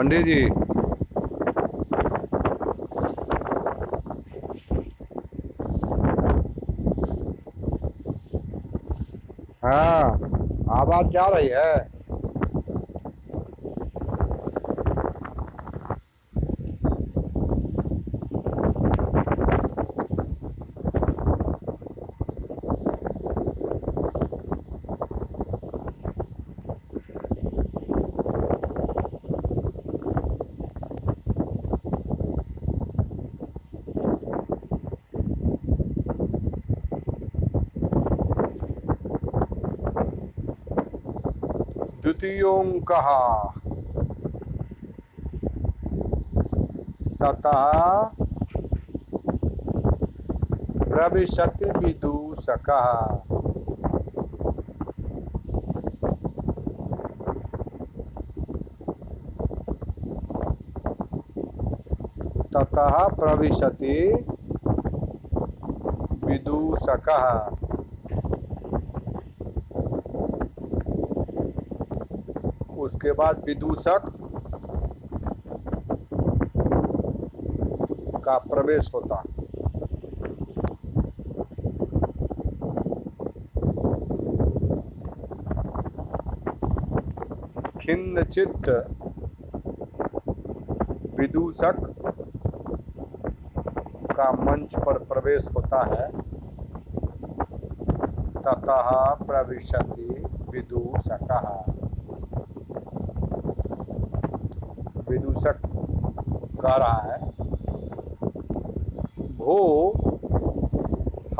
पंडित जी। हाँ, आवाज जा रही है। द्वितीयोंकः ततः प्रविशति विदूषकः। ततः प्रविशति विदूषकः। उसके बाद विदूषक का प्रवेश होता। खिन्नचित्त विदूषक का मंच पर प्रवेश होता है। ततः प्रविशति विदूषकः। विदूषक कह रहा है, भो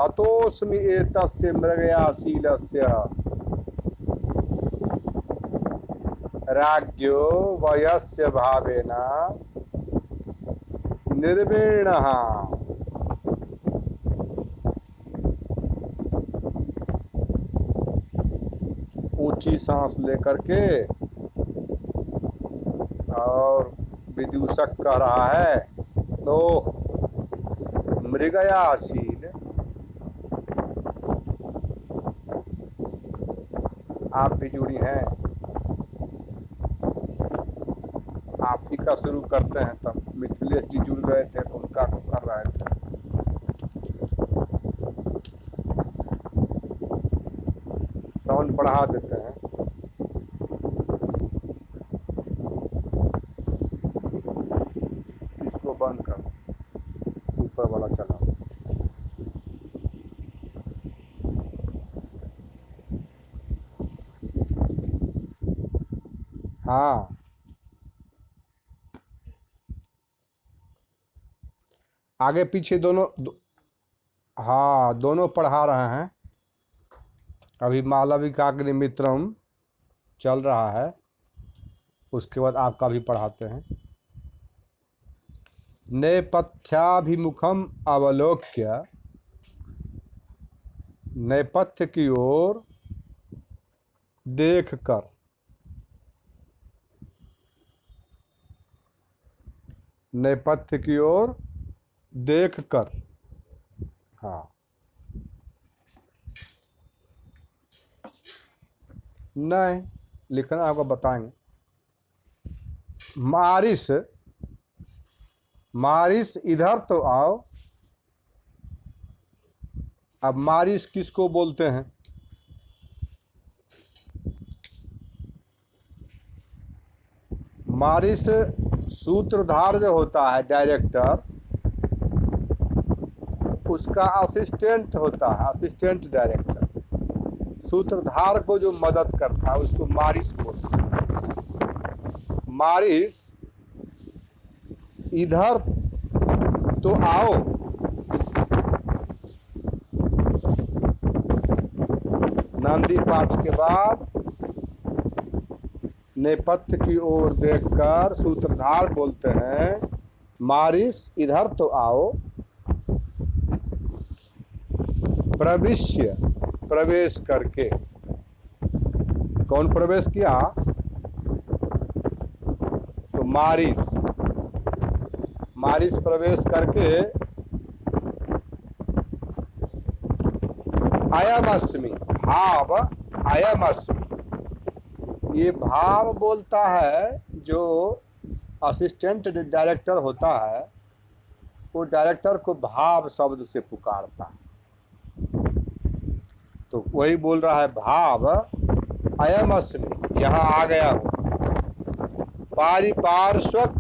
हतोस्मि एतस्य मृगयाशीलस्य राज्ञो वयस्य भावेन निर्वीणः। ऊंची सांस लेकर के और विदूषक कह रहा है, तो मृगयाशील आप भी जुड़ी हैं। आप ही का शुरू करते हैं। तब मिथिलेश जी जुड़ गए थे तो उनका को कर रहे थे। साउंड बढ़ा देते हैं। इसको बंद कर, ऊपर वाला चला। हाँ, आगे पीछे दोनों हाँ, दोनों पढ़ा रहे हैं। अभी मालविकाग्निमित्रम चल रहा है, उसके बाद आपका भी पढ़ाते हैं। नेपथ्याभिमुखम अवलोक्य, नेपथ्य की ओर देख कर, नेपथ्य की ओर देख कर। हाँ, नहीं लिखना आपको बताएंगे। मारिस, मारिस इधर तो आओ। अब मारिस किसको बोलते हैं? मारिस सूत्रधार जो होता है, डायरेक्टर, उसका असिस्टेंट होता है, असिस्टेंट डायरेक्टर। सूत्रधार को जो मदद करता है उसको मारिस बोलते हैं। मारिस इधर तो आओ। नांदी पाठ के बाद नेपथ्य की ओर देखकर सूत्रधार बोलते हैं, मारिस इधर तो आओ। प्रविश्य, प्रवेश करके। कौन प्रवेश किया? तो मारिस, मारिस प्रवेश करके अयमस्मि, भाव अयमस्मि, ये भाव बोलता है जो असिस्टेंट डायरेक्टर होता है, वो डायरेक्टर को भाव शब्द से पुकारता है। तो वही बोल रहा है, भाव अयम अस्मि, यहाँ आ गया हूँ। पारिपार्श्वक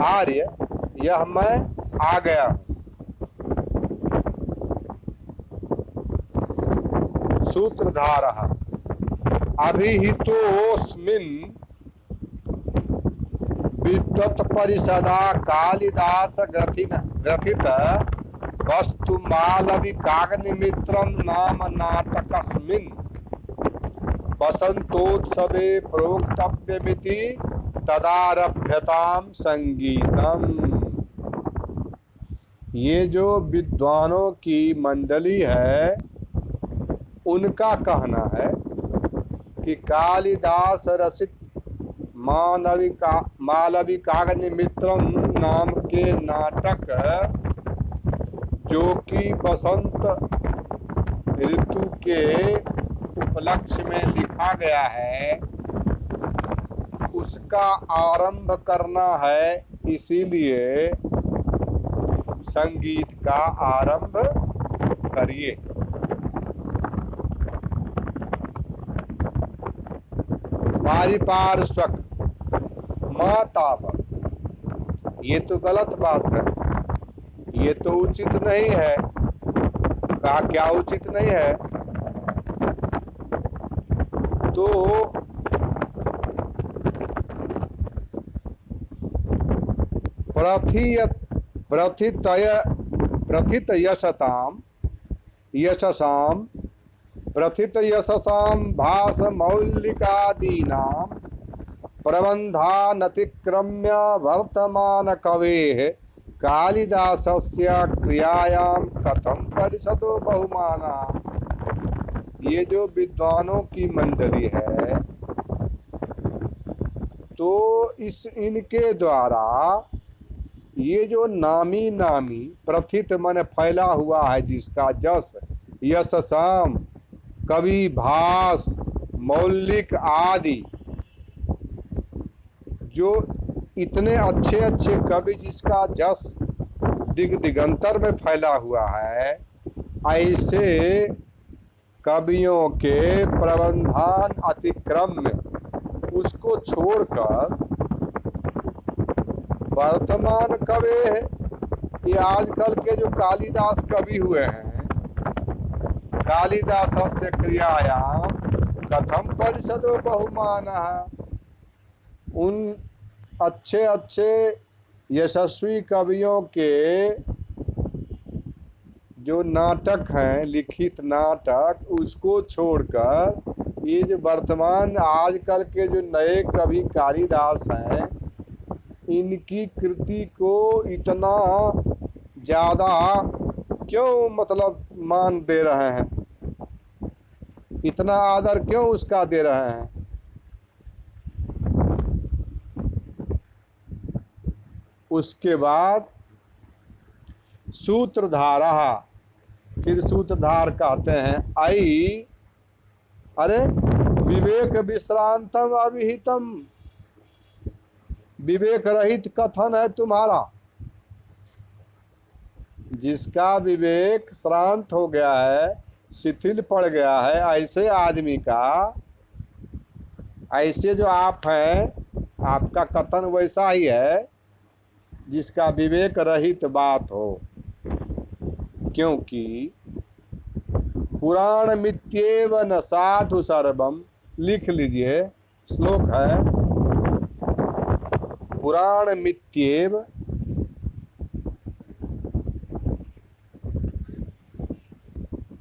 आर्य, यह मैं आ गया हूँ। सूत्रधारः अभिहितोऽस्मिन् विद्वत्परिषदा कालिदास ग्रथित वस्तुमालविकाग्निमित्रं नाम नाटकस्मिन् वसंतोत्सवे प्रोक्तव्यमिति तदारभ्यताम संगीतम। ये जो विद्वानों की मंडली है, उनका कहना है कि कालिदास रचित मालविकाग्निमित्रम नाम के नाटक, जो कि बसंत ऋतु के उपलक्ष्य में लिखा गया है, उसका आरंभ करना है। इसीलिए संगीत का आरंभ करिए। पारिपार्श्वक माताव, ये तो गलत बात है, ये तो उचित नहीं है। कहा क्या उचित नहीं है? तो प्रथित यशसां भास मौलिकादीनां प्रबन्धानतिक्रम्य वर्तमान कवेः कालिदासस्य क्रियायां कथं परिषदो बहुमानः। ये जो विद्वानों की मंडली है, तो इनके द्वारा ये जो नामी प्रथित मन फैला हुआ है, जिसका जस यशसाम, कवि, भास, मौलिक आदि, जो इतने अच्छे अच्छे कवि जिसका जस दिगंतर में फैला हुआ है, ऐसे कवियों के प्रबंधान अतिक्रम में उसको छोड़कर वर्तमान कवि है, ये आजकल के जो कालिदास कवि हुए हैं, कालिदास से क्रियायाम कथम परिषदो बहुमानः, उन अच्छे अच्छे यशस्वी कवियों के जो नाटक हैं, लिखित नाटक, उसको छोड़कर ये जो वर्तमान आजकल के जो नए कवि कालिदास हैं, इनकी कृति को इतना ज़्यादा क्यों मतलब मान दे रहे हैं, इतना आदर क्यों उसका दे रहे हैं? उसके बाद सूत्रधारा, फिर सूत्रधार कहते हैं, आई, अरे विवेक विश्रांतम अविहितम, विवेक रहित कथन है तुम्हारा। जिसका विवेक श्रांत हो गया है, शिथिल पड़ गया है, ऐसे आदमी का, ऐसे जो आप हैं, आपका कथन वैसा ही है जिसका विवेक रहित बात हो। क्योंकि पुराण मित्येव न साधु सर्वम, लिख लीजिए, श्लोक है, पुराण मित्येव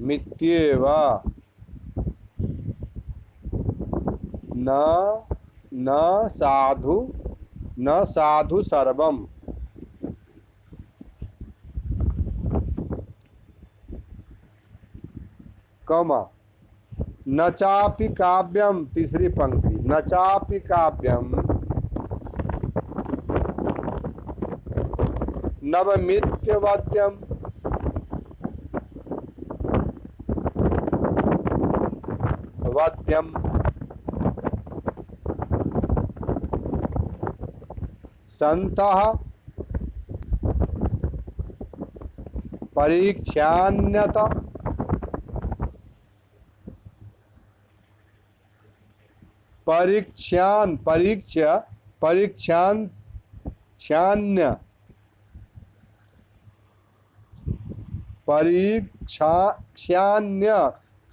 मित्येव न साधु सर्वम, कमा न चापि काव्यम, तीसरी पंक्ति, न चापि काव्यम नवमित्यवाद्यम, वाद्यम संतः परीक्षान्यत परीक्षान परीक्षा परीक्षान क्षान्य परीक्षा क्षान्य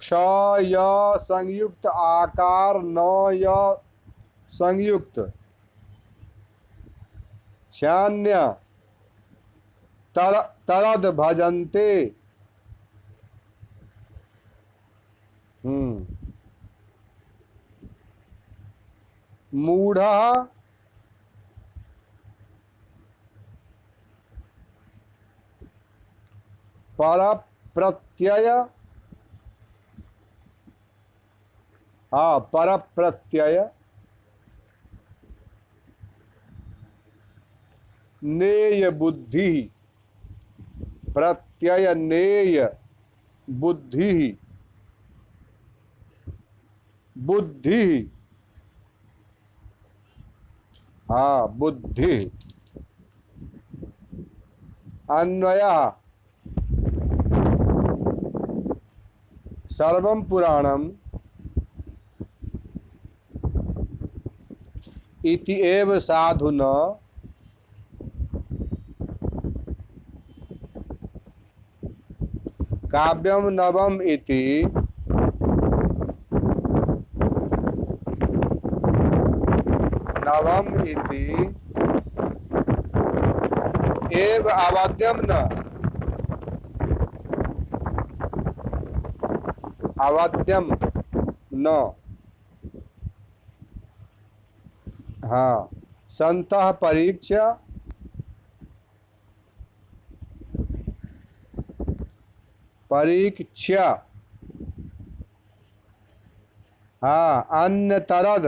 क्षय संयुक्त आकार न य संयुक्त क्षान्य तरद भजन्ते मूढ़ पर प्रत्यय पर प्रत्यय नेय बुद्धि प्रत्यय नेय बुद्धि बुद्धि बुद्धि अन्वय सर्वं पुराणम इति एव साधुना काव्यम नवम इति नवम इति एव अवद्यम न अवद्यम न संतः परीक्षा परीक्षा अन्य तरद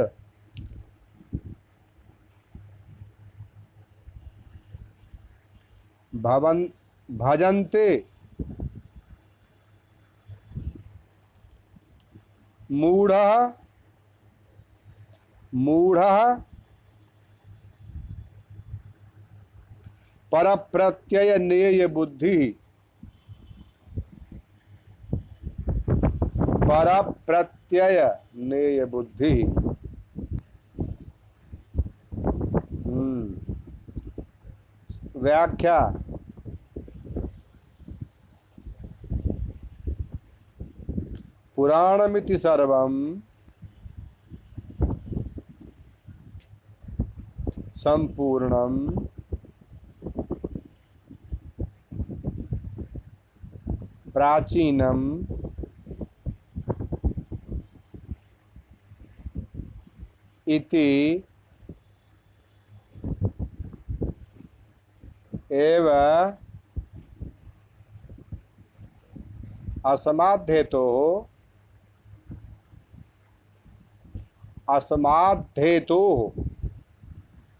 भजन्ते मूढ़ पर प्रत्यय नेय बुद्धि पर प्रत्यय नेय बुद्धि व्याख्या पुराणमिति सर्वं संपूर्णं प्राचीनम इति एव असमाद्धेतोः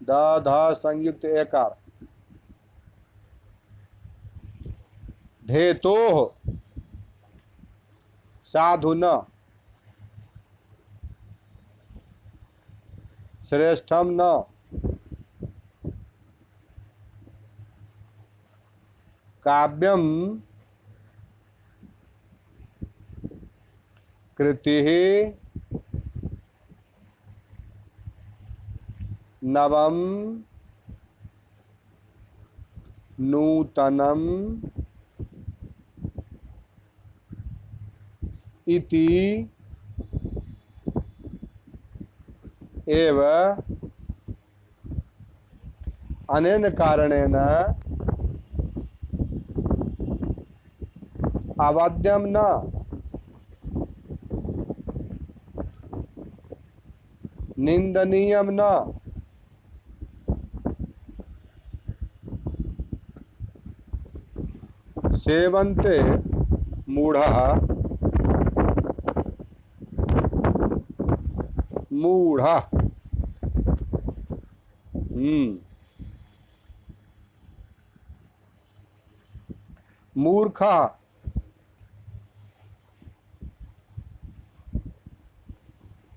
द ध संयुक्त एकार धेतोः साधुना श्रेष्ठम न काव्यम कृतिः नवम नूतनम इति एव अनेन कारणेन अवद्यम न निंदनीयम न सेवन्ते मूढ़ः मूर्खः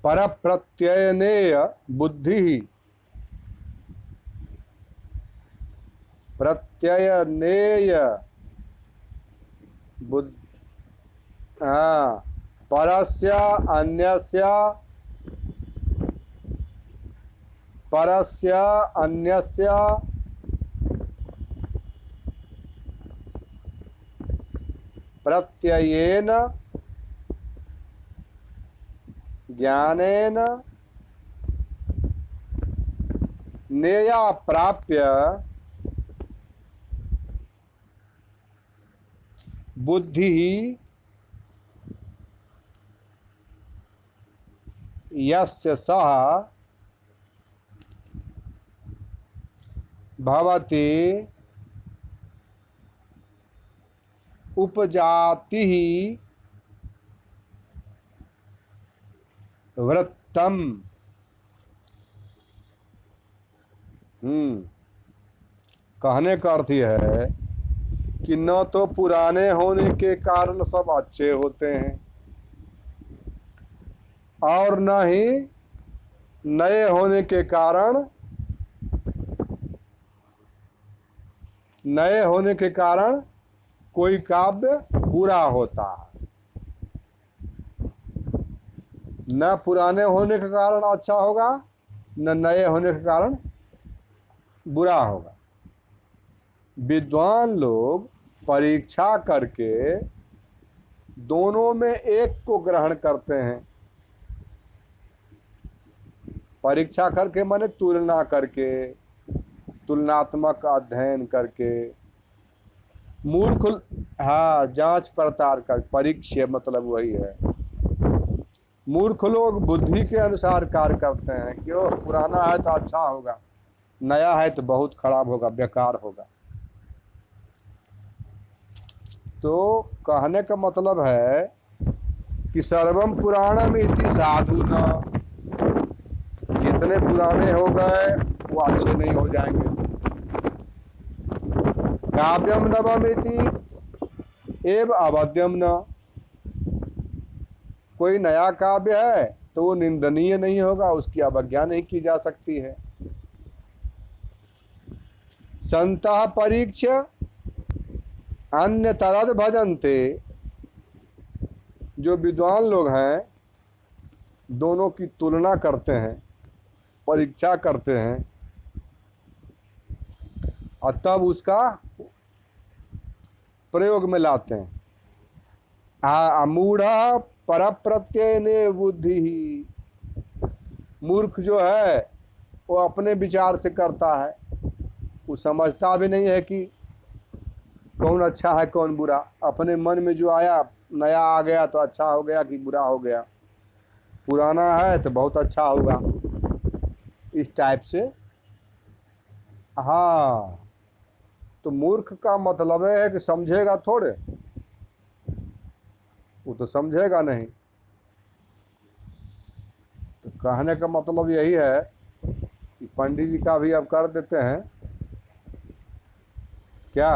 परप्रत्ययनेय बुद्धि प्रत्यय नेय बुद्ध, हाँ, परस्य अन्यस्य, परस्य अन्यस्य प्रत्ययेन ज्ञानेन नेया प्राप्य बुद्धि यस्य सः भवति उपजाति वृत्तम। कहने का अर्थ यह है कि न तो पुराने होने के कारण सब अच्छे होते हैं और न ही नए होने के कारण, नए होने के कारण कोई काव्य बुरा होता है। न पुराने होने के कारण अच्छा होगा, न नए होने के कारण बुरा होगा। विद्वान लोग परीक्षा करके दोनों में एक को ग्रहण करते हैं। परीक्षा करके माने तुलना करके, तुलनात्मक अध्ययन करके, मूर्ख, हाँ, जांच पड़ताल कर, परीक्षा मतलब वही है। मूर्ख लोग बुद्धि के अनुसार कार्य करते हैं। क्यों? पुराना है तो अच्छा होगा, नया है तो बहुत खराब होगा, बेकार होगा। तो कहने का मतलब है कि सर्वम पुराणम इति साधुना, जितने पुराने हो गए वो अच्छे नहीं हो जाएंगे। काव्यम नवम इति एव अवध्यम न, कोई नया काव्य है तो वो निंदनीय नहीं होगा, उसकी अवज्ञा नहीं की जा सकती है। संतः परीक्ष अन्य तरद भजन्ते, जो विद्वान लोग हैं दोनों की तुलना करते हैं, परीक्षा करते हैं और तब उसका प्रयोग में लाते हैं। मूढ़ पर प्रत्यय ने बुद्धि ही, मूर्ख जो है वो अपने विचार से करता है, वो समझता भी नहीं है कि कौन अच्छा है कौन बुरा। अपने मन में जो आया, नया आ गया तो अच्छा हो गया कि बुरा हो गया, पुराना है तो बहुत अच्छा होगा, इस टाइप से। हाँ, तो मूर्ख का मतलब है कि समझेगा थोड़े, वो तो समझेगा नहीं। तो कहने का मतलब यही है कि पंडित जी का भी अब कर देते हैं क्या।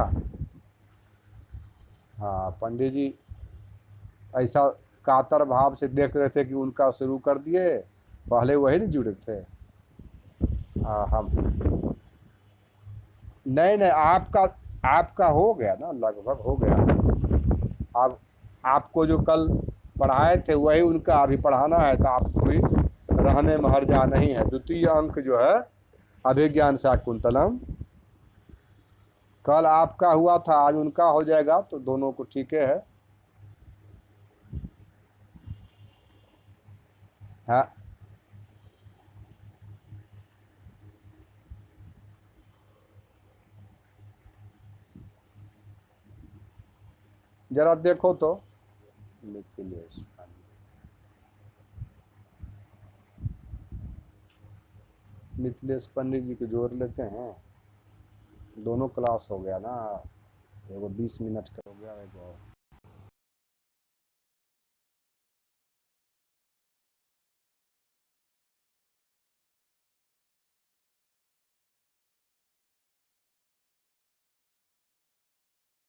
हाँ, पंडित जी ऐसा कातर भाव से देख रहे थे कि उनका शुरू कर दिए, पहले वही नहीं जुड़े थे। हम नहीं नहीं, आपका हो गया ना, लगभग हो गया। अब आपको जो कल पढ़ाए थे वही उनका अभी पढ़ाना है, तो आपको भी रहने में हर्जा नहीं है। द्वितीय अंक जो है अभिज्ञान शाकुंतलम, कल आपका हुआ था, आज उनका हो जाएगा, तो दोनों को ठीक है। हाँ, जरा देखो तो। मिथिलेश पंडित जी को जोड़ लेते हैं, दोनों क्लास हो गया ना, एगो 20 मिनट का हो गया, एगो